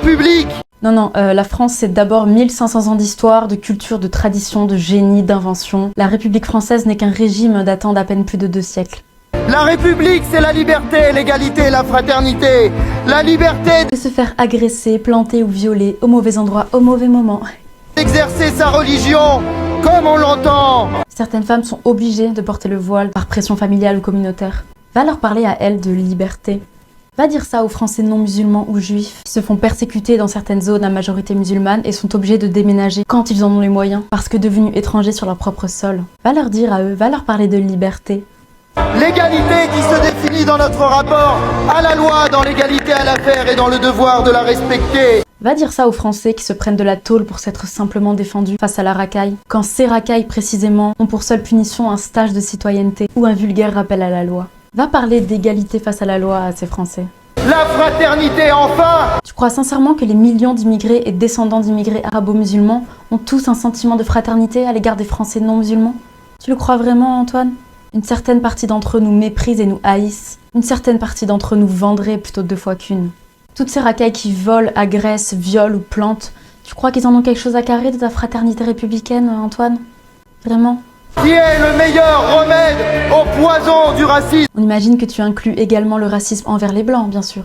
République. Non, non, la France, c'est d'abord 1500 ans d'histoire, de culture, de tradition, de génie, d'invention. La République française n'est qu'un régime datant d'à peine plus de 2 siècles. La République, c'est la liberté, l'égalité, la fraternité. La liberté De se faire agresser, planter ou violer au mauvais endroit, au mauvais moment. d'exercer sa religion comme on l'entend. Certaines femmes sont obligées de porter le voile par pression familiale ou communautaire. Va leur parler à elles de liberté. Va dire ça aux Français non musulmans ou juifs qui se font persécuter dans certaines zones à majorité musulmane et sont obligés de déménager quand ils en ont les moyens parce que devenus étrangers sur leur propre sol. Va leur dire à eux, va leur parler de liberté. L'égalité qui se définit dans notre rapport à la loi, dans l'égalité à l'affaire et dans le devoir de la respecter. Va dire ça aux Français qui se prennent de la tôle pour s'être simplement défendus face à la racaille, quand ces racailles précisément ont pour seule punition un stage de citoyenneté ou un vulgaire rappel à la loi. Va parler d'égalité face à la loi à ces Français. La fraternité enfin. Tu crois sincèrement que les millions d'immigrés et descendants d'immigrés arabo-musulmans ont tous un sentiment de fraternité à l'égard des Français non musulmans? Tu le crois vraiment, Antoine? Une certaine partie d'entre eux nous méprisent et nous haïssent. Une certaine partie d'entre eux nous vendraient plutôt 2 fois qu'une. Toutes ces racailles qui volent, agressent, violent ou plantent, tu crois qu'ils en ont quelque chose à carrer de ta fraternité républicaine, Antoine? Vraiment? Qui est le meilleur remède au poison du racisme. On imagine que tu inclus également le racisme envers les Blancs, bien sûr.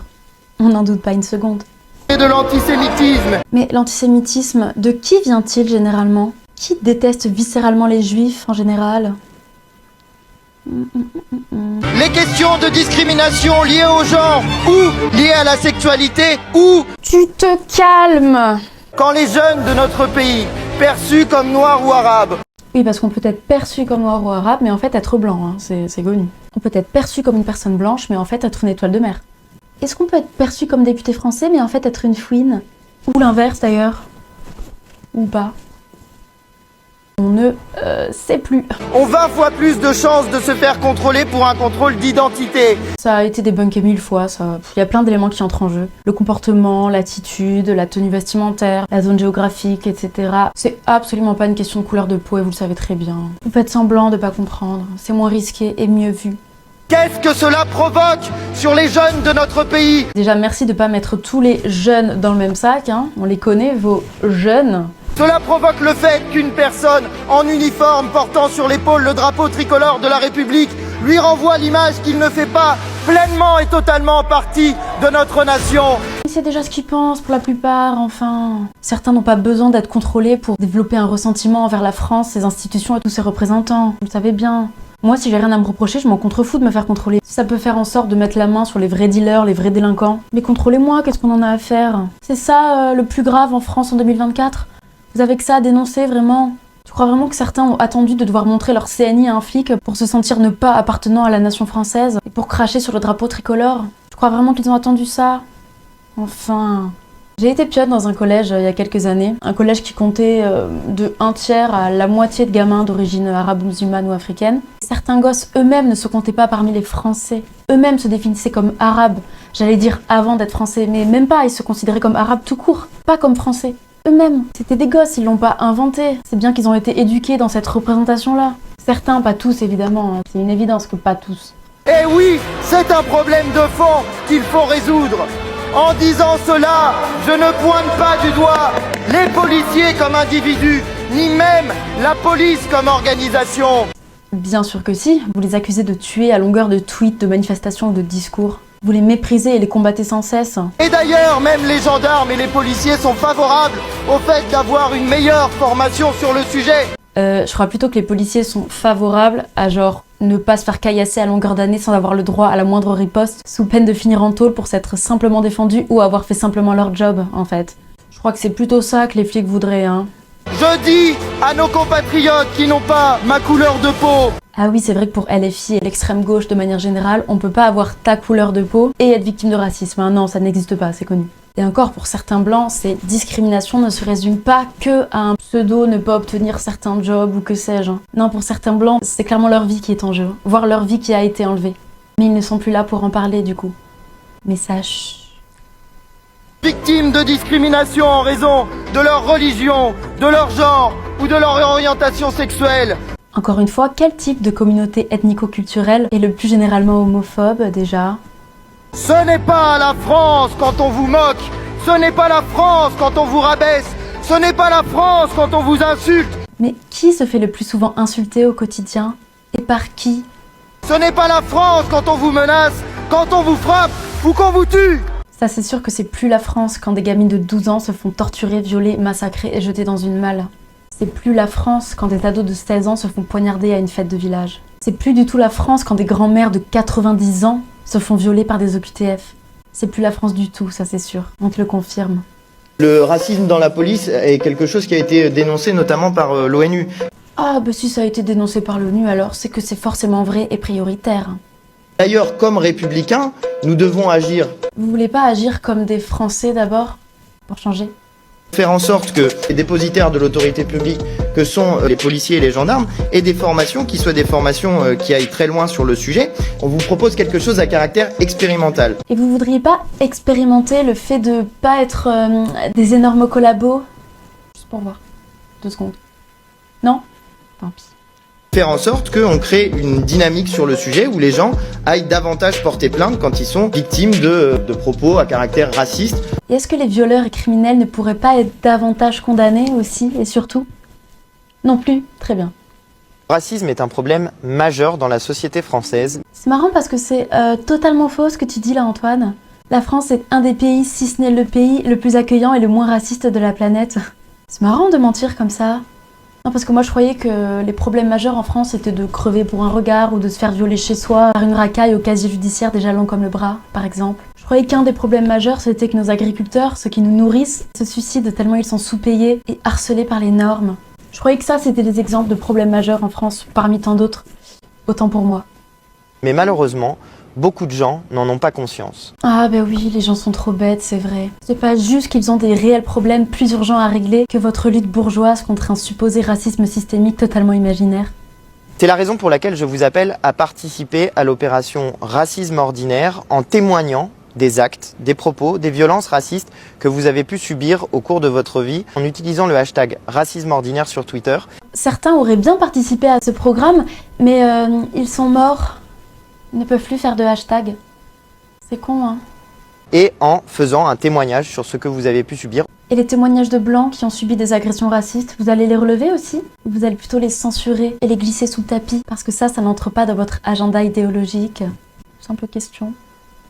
On n'en doute pas une seconde. Et de l'antisémitisme. Mais l'antisémitisme, de qui vient-il généralement? Qui déteste viscéralement les Juifs en général? Les questions de discrimination liées au genre ou liées à la sexualité ou Tu te calmes! quand les jeunes de notre pays, perçus comme noirs ou arabes, Oui, parce qu'on peut être perçu comme noir ou arabe, mais en fait être blanc, hein, c'est connu. On peut être perçu comme une personne blanche, mais en fait être une étoile de mer. Est-ce qu'on peut être perçu comme député français, mais en fait être une fouine? Ou l'inverse d'ailleurs? Ou pas? On ne sait plus. ont 20 fois plus de chances de se faire contrôler pour un contrôle d'identité. Ça a été débunké 1000 fois, ça. Il y a plein d'éléments qui entrent en jeu. Le comportement, l'attitude, la tenue vestimentaire, la zone géographique, etc. C'est absolument pas une question de couleur de peau et vous le savez très bien. Vous faites semblant de pas comprendre. C'est moins risqué et mieux vu. Qu'est-ce que cela provoque sur les jeunes de notre pays? Déjà, merci de pas mettre tous les jeunes dans le même sac, hein. On les connaît, vos jeunes. Cela provoque le fait qu'une personne en uniforme portant sur l'épaule le drapeau tricolore de la République lui renvoie l'image qu'il ne fait pas pleinement et totalement partie de notre nation. C'est déjà ce qu'ils pensent pour la plupart, enfin. Certains n'ont pas besoin d'être contrôlés pour développer un ressentiment envers la France, ses institutions et tous ses représentants. Vous le savez bien. Moi, si j'ai rien à me reprocher, je m'en contrefous de me faire contrôler. Si ça peut faire en sorte de mettre la main sur les vrais dealers, les vrais délinquants, mais contrôlez-moi, qu'est-ce qu'on en a à faire? C'est ça le plus grave en France en 2024? Vous avez que ça à dénoncer, vraiment? Tu crois vraiment que certains ont attendu de devoir montrer leur CNI à un flic pour se sentir ne pas appartenant à la nation française et pour cracher sur le drapeau tricolore? Tu crois vraiment qu'ils ont attendu ça? Enfin... J'ai été pionne dans un collège il y a quelques années, un collège qui comptait de 1/3 à la moitié de gamins d'origine arabe, musulmane ou africaine. Certains gosses eux-mêmes ne se comptaient pas parmi les Français, eux-mêmes se définissaient comme arabes, j'allais dire avant d'être français, mais même pas, ils se considéraient comme arabes tout court, pas comme français. Eux-mêmes, c'était des gosses, ils l'ont pas inventé, c'est bien qu'ils ont été éduqués dans cette représentation-là. Certains, pas tous évidemment, hein. C'est une évidence que pas tous. Eh oui, c'est un problème de fond qu'il faut résoudre. En disant cela, je ne pointe pas du doigt les policiers comme individus, ni même la police comme organisation. Bien sûr que si, vous les accusez de tuer à longueur de tweets, de manifestations ou de discours. Vous les méprisez et les combattez sans cesse. Et d'ailleurs, même les gendarmes et les policiers sont favorables au fait d'avoir une meilleure formation sur le sujet. Je crois plutôt que les policiers sont favorables à genre ne pas se faire caillasser à longueur d'année sans avoir le droit à la moindre riposte, sous peine de finir en tôle pour s'être simplement défendus ou avoir fait simplement leur job, en fait. Je crois que c'est plutôt ça que les flics voudraient, hein. Je dis à nos compatriotes qui n'ont pas ma couleur de peau. Ah oui, c'est vrai que pour LFI et l'extrême gauche de manière générale, on peut pas avoir ta couleur de peau et être victime de racisme, hein. Non, ça n'existe pas, c'est connu. Et encore, pour certains blancs, ces discriminations ne se résument pas que à un pseudo ne pas obtenir certains jobs ou que sais-je. Non, pour certains blancs, c'est clairement leur vie qui est en jeu, voire leur vie qui a été enlevée. Mais ils ne sont plus là pour en parler du coup. Mais sache... Victimes de discrimination en raison de leur religion, de leur genre ou de leur orientation sexuelle. Encore une fois, quel type de communauté ethnico-culturelle est le plus généralement homophobe déjà? Ce n'est pas la France quand on vous moque, Ce n'est pas la France quand on vous rabaisse. Ce n'est pas la France quand on vous insulte. Mais qui se fait le plus souvent insulter au quotidien? Et par qui? Ce n'est pas la France quand on vous menace, quand on vous frappe ou qu'on vous tue. Ça, c'est sûr que c'est plus la France quand des gamines de 12 ans se font torturer, violer, massacrer et jeter dans une malle. C'est plus la France quand des ados de 16 ans se font poignarder à une fête de village. C'est plus du tout la France quand des grands-mères de 90 ans se font violer par des OQTF. C'est plus la France du tout, ça c'est sûr. On te le confirme. Le racisme dans la police est quelque chose qui a été dénoncé notamment par l'ONU. Ah bah si ça a été dénoncé par l'ONU alors c'est que c'est forcément vrai et prioritaire. D'ailleurs, comme républicains, nous devons agir. Vous voulez pas agir comme des Français d'abord, pour changer? Faire en sorte que les dépositaires de l'autorité publique, que sont les policiers et les gendarmes, aient des formations qui soient des formations qui aillent très loin sur le sujet. On vous propose quelque chose à caractère expérimental. Et vous voudriez pas expérimenter le fait de pas être des énormes collabos? Juste pour voir. 2 secondes. Non? Tant pis. Faire en sorte qu'on crée une dynamique sur le sujet où les gens aillent davantage porter plainte quand ils sont victimes de propos à caractère raciste. Et est-ce que les violeurs et criminels ne pourraient pas être davantage condamnés aussi et surtout? Non plus? Très bien. Le racisme est un problème majeur dans la société française. C'est marrant parce que c'est totalement faux ce que tu dis là, Antoine. La France est un des pays, si ce n'est le pays, le plus accueillant et le moins raciste de la planète. C'est marrant de mentir comme ça. Non, parce que moi je croyais que les problèmes majeurs en France étaient de crever pour un regard ou de se faire violer chez soi par une racaille au casier judiciaire déjà long comme le bras, par exemple. Je croyais qu'un des problèmes majeurs c'était que nos agriculteurs, ceux qui nous nourrissent, se suicident tellement ils sont sous-payés et harcelés par les normes. Je croyais que ça c'était des exemples de problèmes majeurs en France, parmi tant d'autres. Autant pour moi. Mais malheureusement, beaucoup de gens n'en ont pas conscience. Ah bah oui, les gens sont trop bêtes, c'est vrai. C'est pas juste qu'ils ont des réels problèmes plus urgents à régler que votre lutte bourgeoise contre un supposé racisme systémique totalement imaginaire. C'est la raison pour laquelle je vous appelle à participer à l'opération Racisme Ordinaire en témoignant des actes, des propos, des violences racistes que vous avez pu subir au cours de votre vie en utilisant le hashtag Racisme Ordinaire sur Twitter. Certains auraient bien participé à ce programme, mais ils sont morts. Ils ne peuvent plus faire de hashtag. C'est con, hein. Et en faisant un témoignage sur ce que vous avez pu subir. Et les témoignages de blancs qui ont subi des agressions racistes, vous allez les relever aussi? Ou vous allez plutôt les censurer et les glisser sous le tapis? Parce que ça n'entre pas dans votre agenda idéologique. Simple question.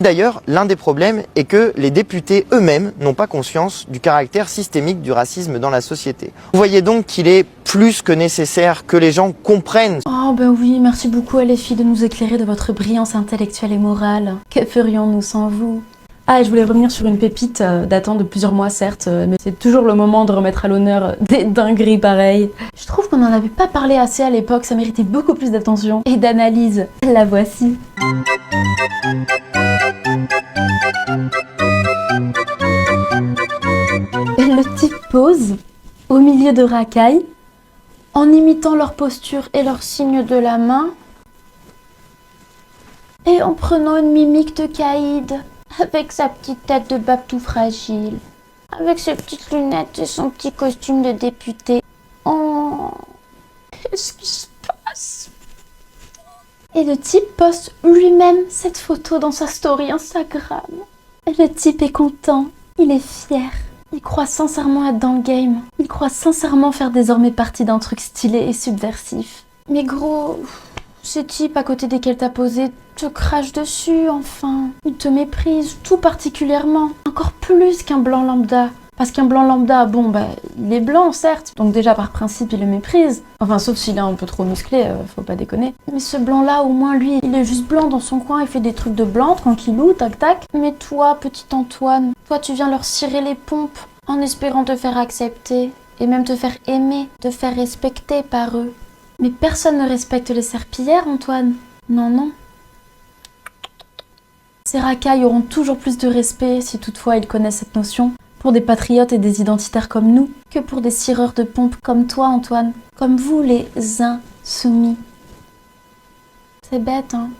D'ailleurs, l'un des problèmes est que les députés eux-mêmes n'ont pas conscience du caractère systémique du racisme dans la société. Vous voyez donc qu'il est plus que nécessaire que les gens comprennent. Oh ben oui, merci beaucoup à les filles de nous éclairer de votre brillance intellectuelle et morale. Que ferions-nous sans vous? Ah, et je voulais revenir sur une pépite datant de plusieurs mois certes, mais c'est toujours le moment de remettre à l'honneur des dingueries pareilles. Je trouve qu'on n'en avait pas parlé assez à l'époque, ça méritait beaucoup plus d'attention et d'analyse. La voici. Le type pose au milieu de racailles en imitant leur posture et leurs signes de la main et en prenant une mimique de caïd avec sa petite tête de bab tout fragile, avec ses petites lunettes et son petit costume de député. Oh, qu'est-ce qui se passe? Et le type poste lui-même cette photo dans sa story Instagram. Et le type est content, il est fier. Il croit sincèrement être dans le game. Il croit sincèrement faire désormais partie d'un truc stylé et subversif. Mais gros, ces types à côté desquels t'as posé te crachent dessus, enfin. Ils te méprisent, tout particulièrement. Encore plus qu'un blanc lambda. Parce qu'un blanc lambda, bon bah, il est blanc certes, donc déjà par principe il le méprise. Enfin sauf s'il est un peu trop musclé, faut pas déconner. Mais ce blanc là, au moins lui, il est juste blanc dans son coin, il fait des trucs de blanc, tranquillou, tac tac. Mais toi, petit Antoine, toi tu viens leur cirer les pompes en espérant te faire accepter. Et même te faire aimer, te faire respecter par eux. Mais personne ne respecte les serpillères, Antoine. Non, non. Ces racailles auront toujours plus de respect, si toutefois ils connaissent cette notion, pour des patriotes et des identitaires comme nous, que pour des cireurs de pompes comme toi, Antoine. Comme vous, les insoumis. C'est bête, hein.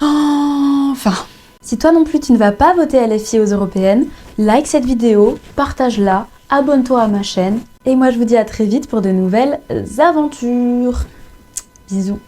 Enfin, si toi non plus tu ne vas pas voter LFI aux européennes, like cette vidéo, partage-la, abonne-toi à ma chaîne, et moi je vous dis à très vite pour de nouvelles aventures. Bisous.